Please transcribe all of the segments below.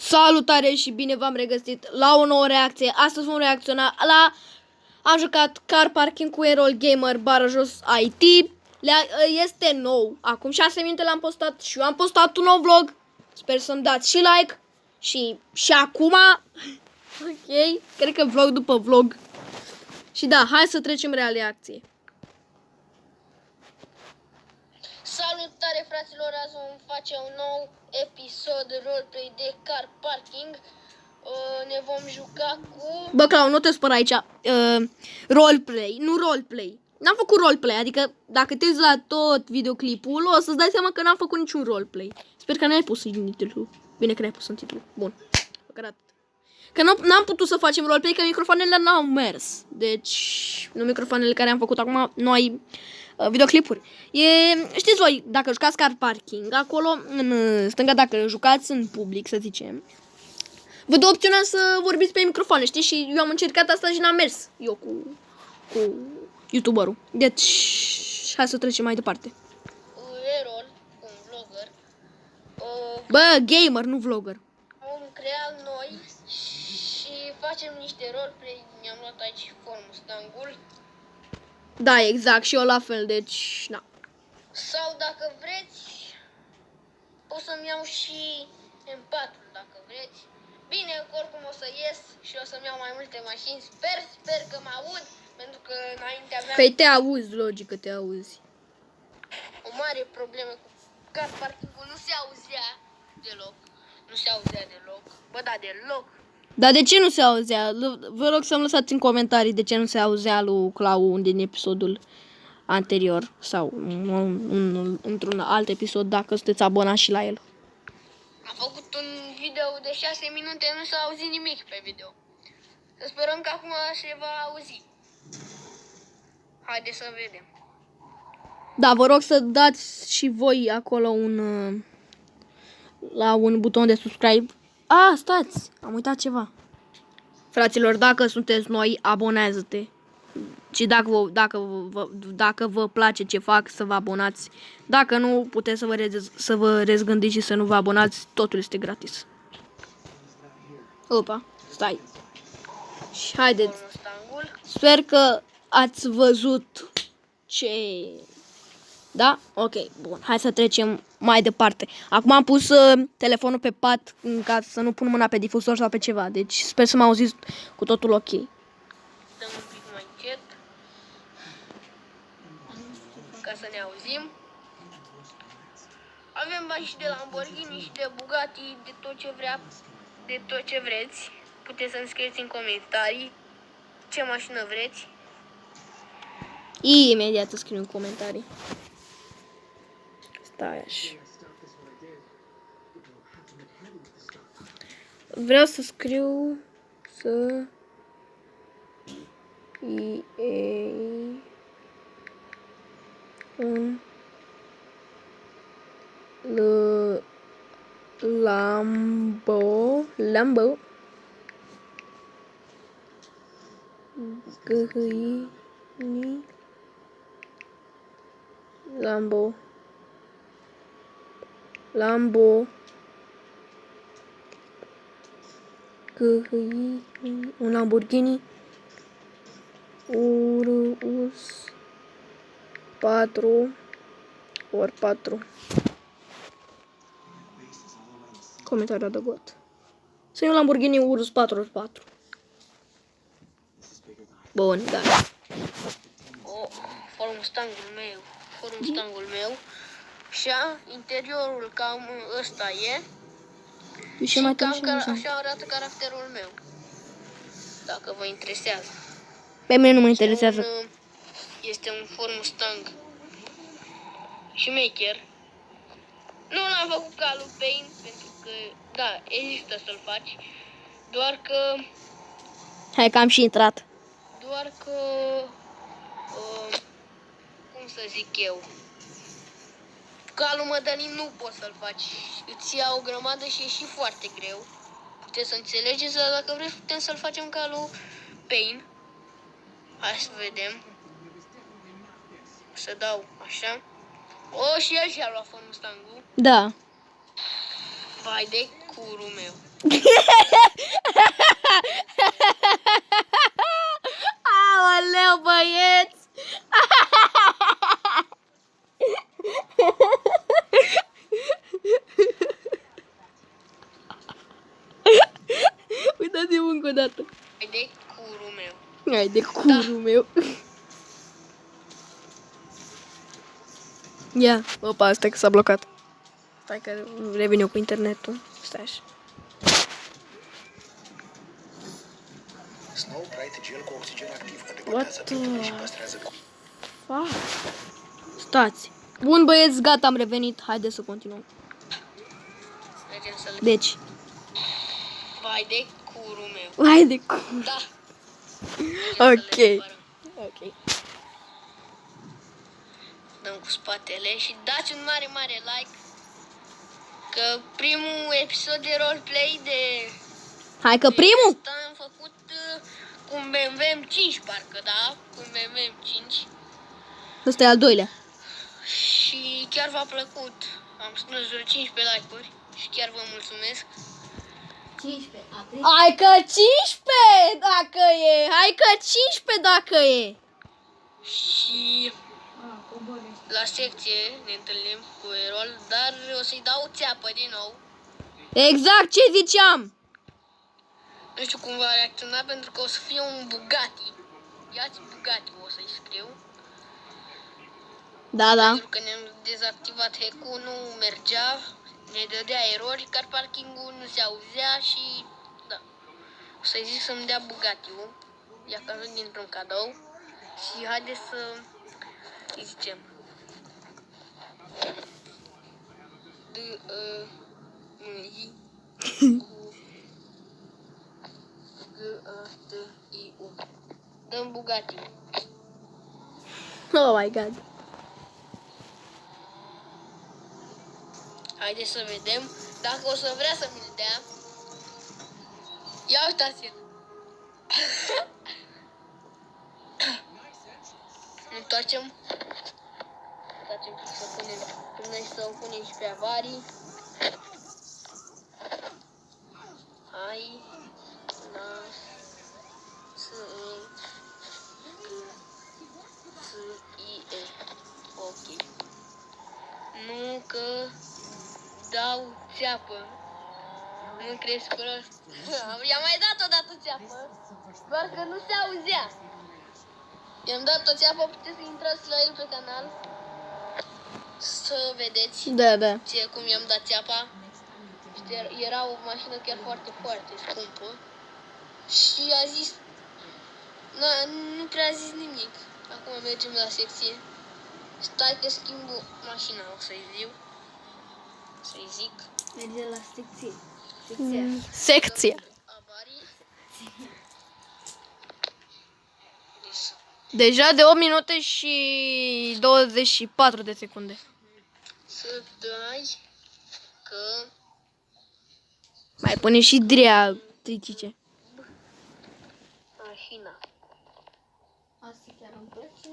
Salutare și bine v-am regăsit la o nouă reacție. Astăzi vom reacționa la... Am jucat Car Parking cu Errol Gamer _ IT. Este nou. Acum 6 minute l-am postat și eu am postat un nou vlog. Sper să-mi dați și like. Și acum... Ok, cred că vlog după vlog. Și da, hai să trecem la reacție. Salutare fraților, azi vom face un nou episod de roleplay de Car Parking. Ne vom juca cu... Bă, Clau, nu te spăra aici. Roleplay, nu roleplay. N-am făcut roleplay, adică dacă te uiți la tot videoclipul, o să-ți dai seama că n-am făcut niciun roleplay. Sper că n-ai pus în titlu. Bine că n-ai pus în titlu. Bun. Că n-am putut să facem roleplay, că microfoanele n-au mers. Deci, nu microfoanele care am făcut acum, noi videoclipuri. Știți voi, dacă jucați Car Parking, acolo în stânga, dacă jucați în public, să zicem, vă dă opțiunea să vorbiți pe microfoane, știi? Și eu am încercat asta și n-am mers eu cu YouTuberul. Deci, hai să trecem mai departe. Errol, un vlogger. Bă, gamer, nu vlogger. Vom crea noi și facem niște roleplay. Mi-am luat aici Mustangul. Da, exact, și eu la fel, deci, na. Sau dacă vreți, o să-mi iau și M4 dacă vreți. Bine, oricum o să ies și o să-mi iau mai multe mașini. Sper că mă aud, pentru că înainte aveam Păi te auzi, logic că te auzi. o mare problemă cu Car Parking-ul. Nu se auzea deloc. Nu se auzea deloc. Bă, da, deloc. Dar de ce nu se auzea? Vă rog să-mi lăsați în comentarii de ce nu se auzea lui Clau din episodul anterior sau într-un alt episod, dacă sunteți abonați și la el. Am făcut un video de 6 minute, nu s-a auzit nimic pe video. Să sperăm că acum se va auzi. Haideți să vedem. Da, vă rog să dați și voi acolo la un buton de subscribe. Stați, am uitat ceva. Fraților, dacă sunteți noi, abonează-te. Și dacă vă place ce fac, să vă abonați. Dacă nu, puteți să vă rezgândiți și să nu vă abonați. Totul este gratis. Opa, stai. Și haideți. Mustangul. Sper că ați văzut ce... Da? Ok, bun. Hai să trecem mai departe. Acum am pus telefonul pe pat ca să nu pun mâna pe difuzor sau pe ceva. Deci sper să mă auziți cu totul ok. Dăm un pic mai încet. Ca să ne auzim. Avem bani și de Lamborghini și de Bugatti, de tot ce vreți. Puteți să-mi scrieți în comentarii ce mașină vreți. Imediat să scriu în comentarii. Stai așa. Vreau să scriu un Lambo Gâhâini Lambo Gâhâini, un Lamborghini Urus 4x4. Comentariu adăugat. Să un Lamborghini Urus 4x4. Bun, da. Ford Mustangul meu. Și interiorul cam ăsta e. Și mai așa arată caracterul meu. Dacă vă interesează. Pe mine nu mă interesează. Este un Ford Mustang șmecher. Nu l-am făcut ca lui Pain, pentru că, da, există să-l faci. Doar că... Hai că am și intrat. Doar că... cum să zic eu... Ca lui Mădălin nu poți să-l faci. Îți ia o grămadă și e și foarte greu. Puteți să înțelegeți, dar dacă vreți putem să-l facem ca lui Pain. Hai să vedem. Să dau așa. Și el și-a luat Ford Mustang-ul. Da. Vai de curul meu. Aoleu, băieți! Uitați-vă încă o dată. Vai de curul meu. Hai de curul meu. Ia, opa, stai că s-a blocat. Stai că revin eu cu internetul. Stai așa. Snow Bright gel cu oxigen activ care What debatează the- pielea și păstrează Fuck. Stați. Bun, băieți, gata, am revenit. Haideți să continuăm. Mergem să le... Deci, Vai de curul meu. hai de cur. Da. Ok. Mergem să le separăm. Ok. Dăm cu spatele și dați un mare, mare like. Că primul episod de roleplay de... Hai că primul. Asta am făcut cu un BMW M5 parcă, da? Cu un BMW M5. Ăsta e al doilea. Și chiar v-a plăcut. Am strâns vreo 15 like-uri și chiar vă mulțumesc. 15. Hai că 15 dacă e. Hai că 15 dacă e. Și la secție ne întâlnim cu Erol, dar o să-i dau țeapă din nou. Exact ce ziceam. Nu știu cum va reacționa pentru că o să fie un Bugatti. Iați Bugatti, o să-i scriu. Da, da. Pentru că ne-am dezactivat hack-ul, nu mergea, ne dădea erori, car parking-ul nu se auzea și da. O să-i zic să-mi dea Bugatti-ul. I-a căzut dintr-un cadou. Și haide să îi zicem. D-E-M-I G-A-T-I-U. Dăm Bugatti. Oh my god. Haideți să vedem dacă o să vrea să mi-l dea. Ia uitați-l. Întoarcem. Întoarcem să punem. Noi să o punem și pe avarii. Hai. La. S. I. E. Ok. Nu că dau țeapă. Nu crezi prost. I-am mai dat o dată țeapă. Doar că nu se auzea. I-am dat o țeapă, puteți să intrați la el pe canal. Să vedeți Da, da. cum i-am dat țeapa. Era o mașină chiar foarte, foarte scumpă. Și a zis... Nu prea a zis nimic. Acum mergem la secție. Stai că schimb mașina, o să-i zic. Să-i zic. Merge la secție. Secție. Avarii. Deja de 8 minute și 24 de secunde. Să dai că Mai pune și drea tricice. mașina. Asta chiar îmi place.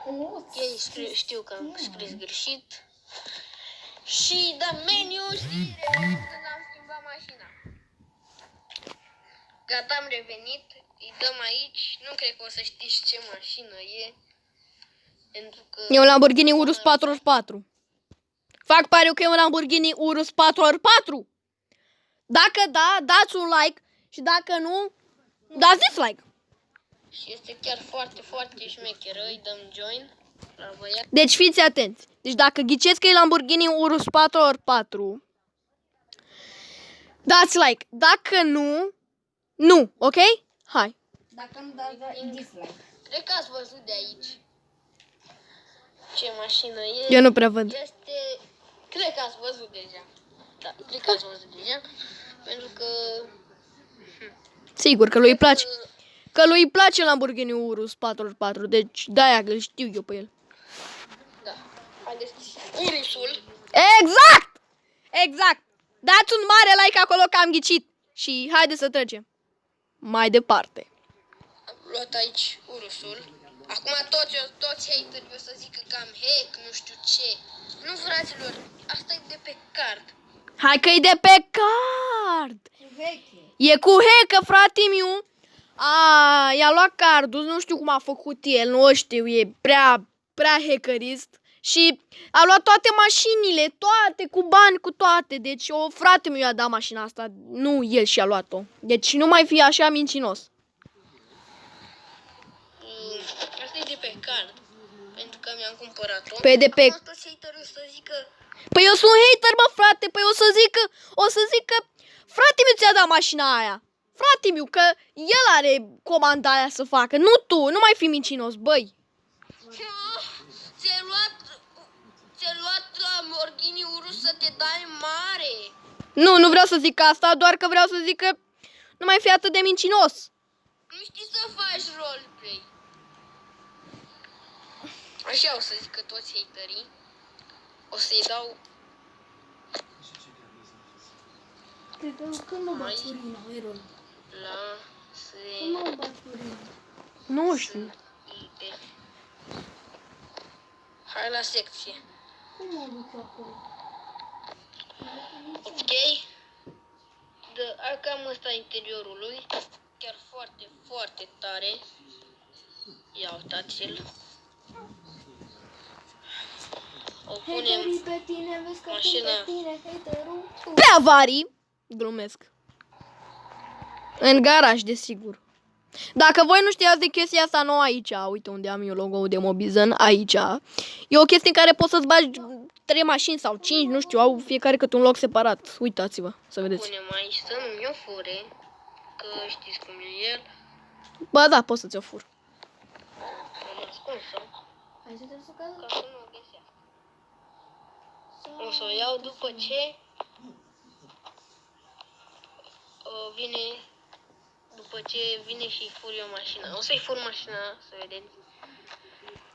Ok, știu că am scris greșit. Și dăm meniu știre când am schimbat mașina. Gata, am revenit. Îi dăm aici. Nu cred că o să știți ce mașină e. Pentru că... E un Lamborghini Urus 4x4. Fac pariu că e un Lamborghini Urus 4x4. Dacă da, dați un like. Și dacă nu, dați dislike. Și este chiar foarte, foarte șmecheră. Îi dăm join la băiat. Deci fiți atenți. Deci dacă ghiceți că e Lamborghini Urus 4x4, dați like. Dacă nu, nu, ok? Hai. Dacă nu dați dislike. Cred că ați văzut de aici ce mașină e. Eu nu prea văd. Este... Cred că ați văzut deja. Da, cred că ați văzut deja. Pentru că... Sigur că lui îi place. Că lui îi place Lamborghini Urus 4x4. Deci de-aia că îl știu eu pe el. Da. Haideți. Urusul. Exact! Exact! Dați un mare like acolo că am ghicit. Și haideți să trecem mai departe. Am luat aici urusul. Acum toți haterii o să zică că am hack, nu știu ce. Nu, fraților, asta e de pe card. Hai că e de pe card. Cu veche. E cu hack, frate miu. I-a luat cardul, nu știu cum a făcut el, nu știu, e prea hackerist. Și a luat toate mașinile, toate, cu bani, cu toate. Deci, frate meu i-a dat mașina asta, nu el și-a luat-o. Deci nu mai fi așa mincinos. Asta e de pe card. Pentru că mi-am cumpărat-o. Păi de pe... Acum toți haterii o să zică... Păi eu sunt hater, mă, frate, păi o să zic că frate meu ți-a dat mașina aia. Frate meu, că el are comanda aia să facă, nu tu, nu mai fi mincinos, băi. Ți-ai luat Lamborghini Urus să te dai mare. Nu vreau să zic asta, doar că vreau să zic că nu mai fi atât de mincinos. Nu știi să faci roleplay. Așa o să zică toți haterii. O să-i dau... Cred că când mă bat Furina, Erol. La... Când mă bat Furina. Nu știu. Hai la secție. Cum mă duc acolo? Ok? Cam ăsta interiorul lui. Chiar foarte, foarte tare. Ia uitați-l. O punem Haterii pe tine, vezi că mașina. pe tine, haterul. Pe avarii, glumesc. În garaj, desigur. Dacă voi nu știați de chestia asta nouă aici, uite unde am eu logo-ul de Mobizen, aici, e o chestie în care poți să-ți bagi 3 mașini sau 5, nu știu, au fiecare câte un loc separat. Uitați-vă, să vedeți. Punem aici să nu mi-o fure. Că știți cum e el. Ba da, pot să ți-o fur. Am ascuns-o. Hai să te să cadă. Ca să nu o găsească. O să o iau după ce vine, după ce vine și fur eu mașina. O să-i fur mașina, să vedeți.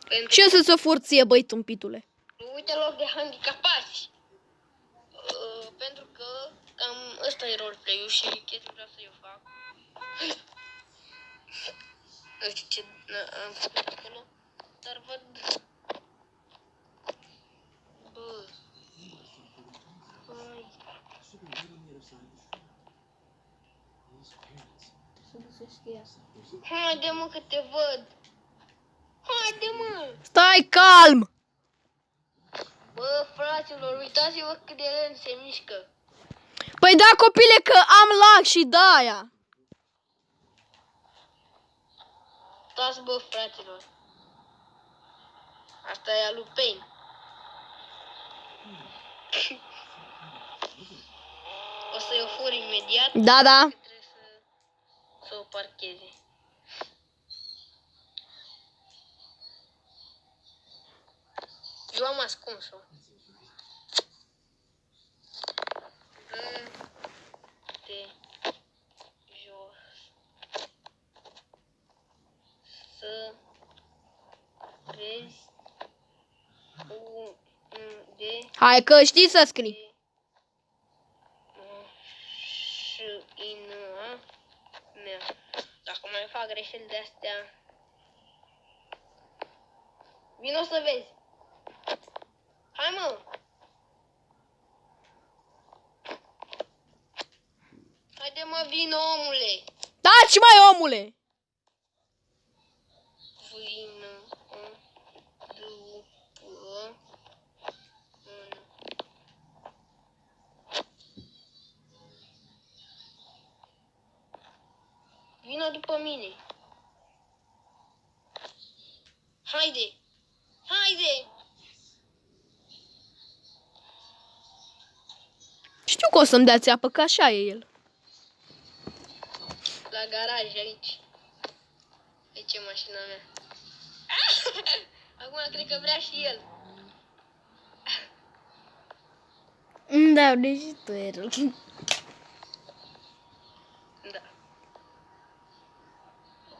Pentru Ce să ți-o fur ție, băi, tâmpitule? uite loc de handicapați. Pentru că cam ăsta e roleplay-ul și chestia vreau să eu fac. Nu știu ce am făcut acolo, dar văd... Bă... Hai. Să găsesc ea. Haide mă că te văd. Haide mă. Stai calm! Bă, fraților, uitați-vă cât de lent se mișcă. Păi da, copile, că am lag și de-aia. Stați, bă, fraților. Asta e a lui Pain. O să-i o fur imediat. Da, da. Că trebuie să o parcheze. Eu am ascuns-o. De jos. Să vezi unde Hai că știi să scrii. mașina mea. Dacă mai fac greșeli de astea, vino să vezi. Hai mă! Haide mă, vino, omule! Taci, mai omule! Vino după vino după mine. Haide! Haide! Știu că o să-mi dați apă, că așa e el. La garaj aici. Aici e mașina mea. Acum cred că vrea și el. Da, deci tu, Erol. Da.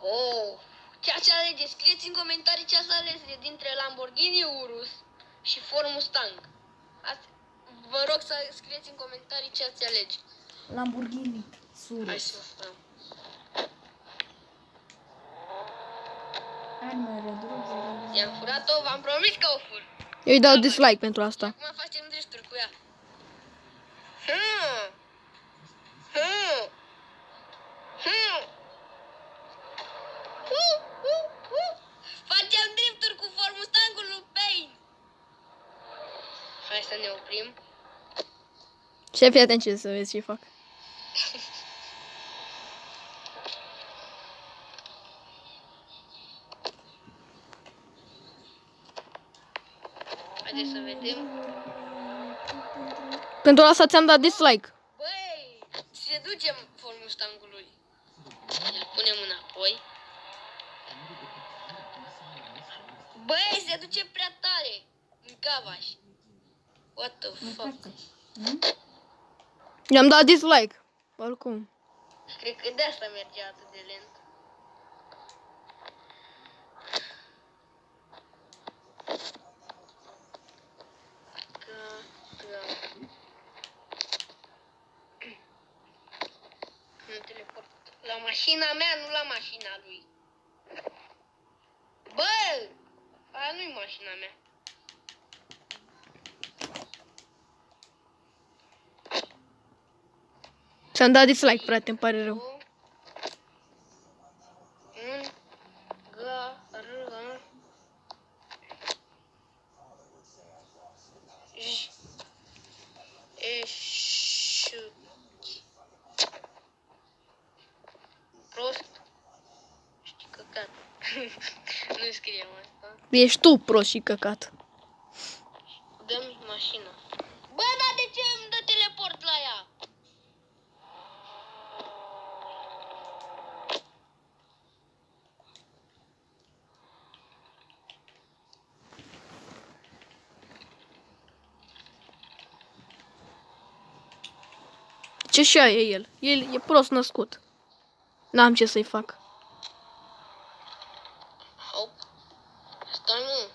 Oh, ce ați alege? Scrieți în comentarii ce ați ales dintre Lamborghini Urus și Ford Mustang. Vă rog să scrieți în comentarii ce ați alege. Lamborghini. Hai Surus. să stăm. Armă, drogă. I-am furat-o, v-am promis că o fur. Eu îi dau dislike pentru asta. Acum facem drifturi cu ea. Hmm. Hmm. Hmm. Facem drifturi cu Ford Mustangul lui Payne. Hai să ne oprim. Și fii atent ce să vezi ce fac. Haideți să vedem. Pentru asta ți-am dat dislike. Băi, se ducem Ford Mustangului. Îl punem înapoi. Băi, se duce prea tare. În cavaș. What the fuck? I-am dat dislike. Oricum. Cred că de asta mergea atât de lent. Nu teleport. La mașina mea, nu la mașina lui. Bă! Aia nu-i mașina mea. Ți-am dat dislike, frate, îmi pare rău. Un gară. Prost. Știi căcat. Nu scriem asta. Ești tu prost și căcat. Dă-mi mașina. Bă, dar de ce îmi dă teleport la ea? Ce așa e el? El e prost născut. N-am ce să-i fac. Hop. Stai, mă.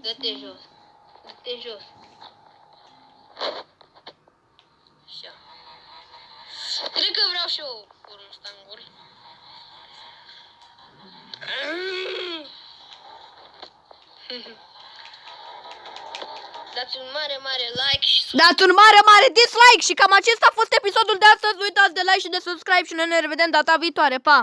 Dă-te jos. Dă-te jos. Așa. Cred că vreau și eu Ford Mustang-uri. Dați un mare, mare like și Dați un mare, mare dislike și cam acesta a fost episodul de astăzi. Nu uitați de like și de subscribe și noi ne revedem data viitoare. Pa!